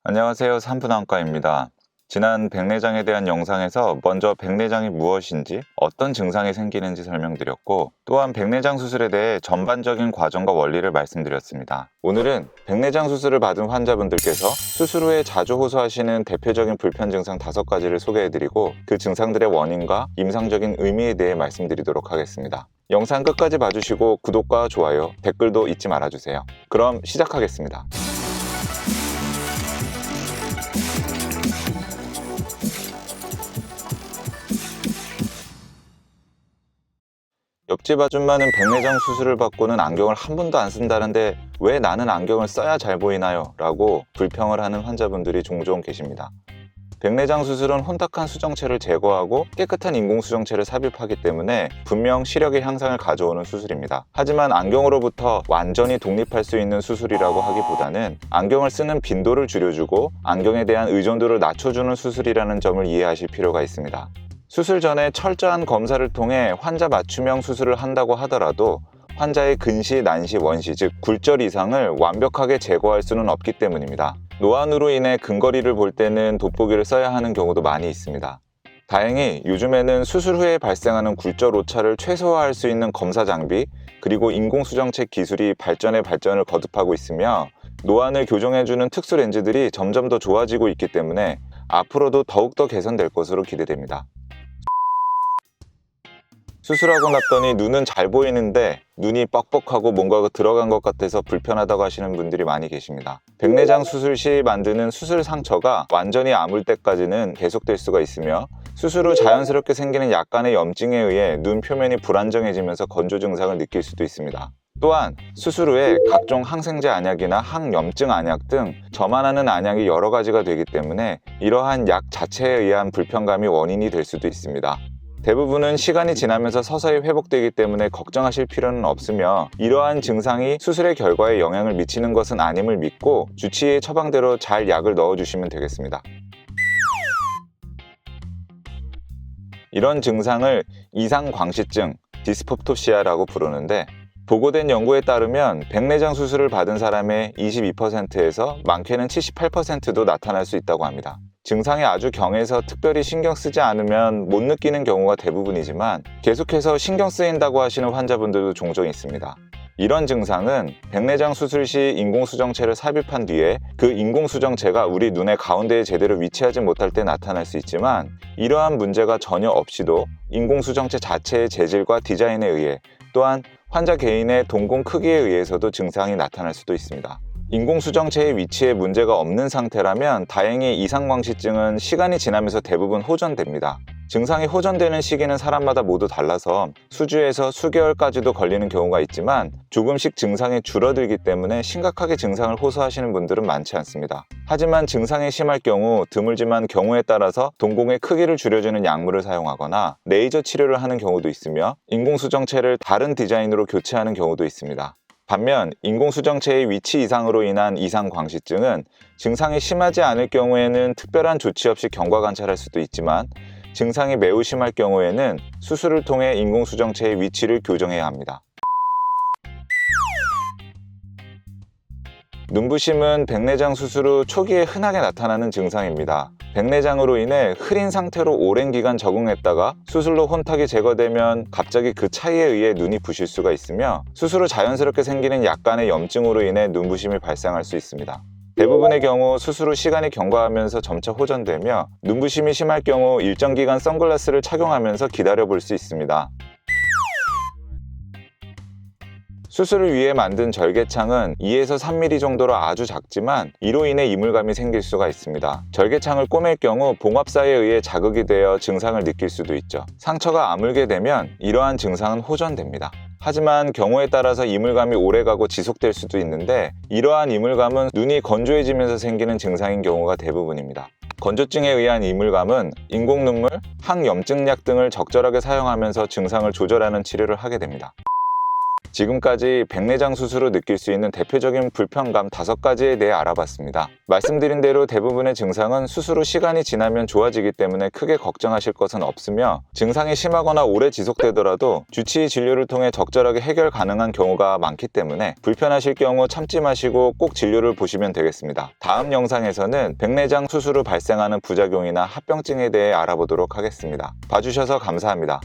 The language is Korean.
안녕하세요. 산부인과입니다. 지난 백내장에 대한 영상에서 먼저 백내장이 무엇인지, 어떤 증상이 생기는지 설명드렸고, 또한 백내장 수술에 대해 전반적인 과정과 원리를 말씀드렸습니다. 오늘은 백내장 수술을 받은 환자분들께서 수술 후에 자주 호소하시는 대표적인 불편 증상 5가지를 소개해드리고, 그 증상들의 원인과 임상적인 의미에 대해 말씀드리도록 하겠습니다. 영상 끝까지 봐주시고 구독과 좋아요, 댓글도 잊지 말아주세요. 그럼 시작하겠습니다. 옆집 아줌마는 백내장 수술을 받고는 안경을 한 번도 안 쓴다는데 왜 나는 안경을 써야 잘 보이나요? 라고 불평을 하는 환자분들이 종종 계십니다. 백내장 수술은 혼탁한 수정체를 제거하고 깨끗한 인공수정체를 삽입하기 때문에 분명 시력의 향상을 가져오는 수술입니다. 하지만 안경으로부터 완전히 독립할 수 있는 수술이라고 하기보다는 안경을 쓰는 빈도를 줄여주고 안경에 대한 의존도를 낮춰주는 수술이라는 점을 이해하실 필요가 있습니다. 수술 전에 철저한 검사를 통해 환자 맞춤형 수술을 한다고 하더라도 환자의 근시, 난시, 원시, 즉 굴절 이상을 완벽하게 제거할 수는 없기 때문입니다. 노안으로 인해 근거리를 볼 때는 돋보기를 써야 하는 경우도 많이 있습니다. 다행히 요즘에는 수술 후에 발생하는 굴절 오차를 최소화할 수 있는 검사 장비, 그리고 인공수정체 기술이 발전에 발전을 거듭하고 있으며 노안을 교정해주는 특수 렌즈들이 점점 더 좋아지고 있기 때문에 앞으로도 더욱더 개선될 것으로 기대됩니다. 수술하고 났더니 눈은 잘 보이는데 눈이 뻑뻑하고 뭔가가 들어간 것 같아서 불편하다고 하시는 분들이 많이 계십니다. 백내장 수술 시 만드는 수술 상처가 완전히 아물 때까지는 계속될 수가 있으며 수술 후 자연스럽게 생기는 약간의 염증에 의해 눈 표면이 불안정해지면서 건조 증상을 느낄 수도 있습니다. 또한 수술 후에 각종 항생제 안약이나 항염증 안약 등 저만하는 안약이 여러 가지가 되기 때문에 이러한 약 자체에 의한 불편감이 원인이 될 수도 있습니다. 대부분은 시간이 지나면서 서서히 회복되기 때문에 걱정하실 필요는 없으며 이러한 증상이 수술의 결과에 영향을 미치는 것은 아님을 믿고 주치의의 처방대로 잘 약을 넣어주시면 되겠습니다. 이런 증상을 이상광시증, 디스프토시아라고 부르는데 보고된 연구에 따르면 백내장 수술을 받은 사람의 22%에서 많게는 78%도 나타날 수 있다고 합니다. 증상이 아주 경해서 특별히 신경 쓰지 않으면 못 느끼는 경우가 대부분이지만 계속해서 신경 쓰인다고 하시는 환자분들도 종종 있습니다. 이런 증상은 백내장 수술 시 인공수정체를 삽입한 뒤에 그 인공수정체가 우리 눈의 가운데에 제대로 위치하지 못할 때 나타날 수 있지만 이러한 문제가 전혀 없이도 인공수정체 자체의 재질과 디자인에 의해 또한 환자 개인의 동공 크기에 의해서도 증상이 나타날 수도 있습니다. 인공수정체의 위치에 문제가 없는 상태라면 다행히 이상광시증은 시간이 지나면서 대부분 호전됩니다. 증상이 호전되는 시기는 사람마다 모두 달라서 수주에서 수개월까지도 걸리는 경우가 있지만 조금씩 증상이 줄어들기 때문에 심각하게 증상을 호소하시는 분들은 많지 않습니다. 하지만 증상이 심할 경우 드물지만 경우에 따라서 동공의 크기를 줄여주는 약물을 사용하거나 레이저 치료를 하는 경우도 있으며 인공수정체를 다른 디자인으로 교체하는 경우도 있습니다. 반면 인공수정체의 위치 이상으로 인한 이상광시증은 증상이 심하지 않을 경우에는 특별한 조치 없이 경과 관찰할 수도 있지만 증상이 매우 심할 경우에는 수술을 통해 인공수정체의 위치를 교정해야 합니다. 눈부심은 백내장 수술 후 초기에 흔하게 나타나는 증상입니다. 백내장으로 인해 흐린 상태로 오랜 기간 적응했다가 수술로 혼탁이 제거되면 갑자기 그 차이에 의해 눈이 부실 수가 있으며 수술 후 자연스럽게 생기는 약간의 염증으로 인해 눈부심이 발생할 수 있습니다. 대부분의 경우 수술 후 시간이 경과하면서 점차 호전되며 눈부심이 심할 경우 일정 기간 선글라스를 착용하면서 기다려볼 수 있습니다. 수술을 위해 만든 절개창은 2에서 3mm 정도로 아주 작지만 이로 인해 이물감이 생길 수가 있습니다. 절개창을 꼬맬 경우 봉합사에 의해 자극이 되어 증상을 느낄 수도 있죠. 상처가 아물게 되면 이러한 증상은 호전됩니다. 하지만 경우에 따라서 이물감이 오래가고 지속될 수도 있는데 이러한 이물감은 눈이 건조해지면서 생기는 증상인 경우가 대부분입니다. 건조증에 의한 이물감은 인공눈물, 항염증약 등을 적절하게 사용하면서 증상을 조절하는 치료를 하게 됩니다. 지금까지 백내장 수술 후 느낄 수 있는 대표적인 불편감 5가지에 대해 알아봤습니다. 말씀드린 대로 대부분의 증상은 수술 후 시간이 지나면 좋아지기 때문에 크게 걱정하실 것은 없으며, 증상이 심하거나 오래 지속되더라도 주치의 진료를 통해 적절하게 해결 가능한 경우가 많기 때문에 불편하실 경우 참지 마시고 꼭 진료를 보시면 되겠습니다. 다음 영상에서는 백내장 수술 후 발생하는 부작용이나 합병증에 대해 알아보도록 하겠습니다. 봐주셔서 감사합니다.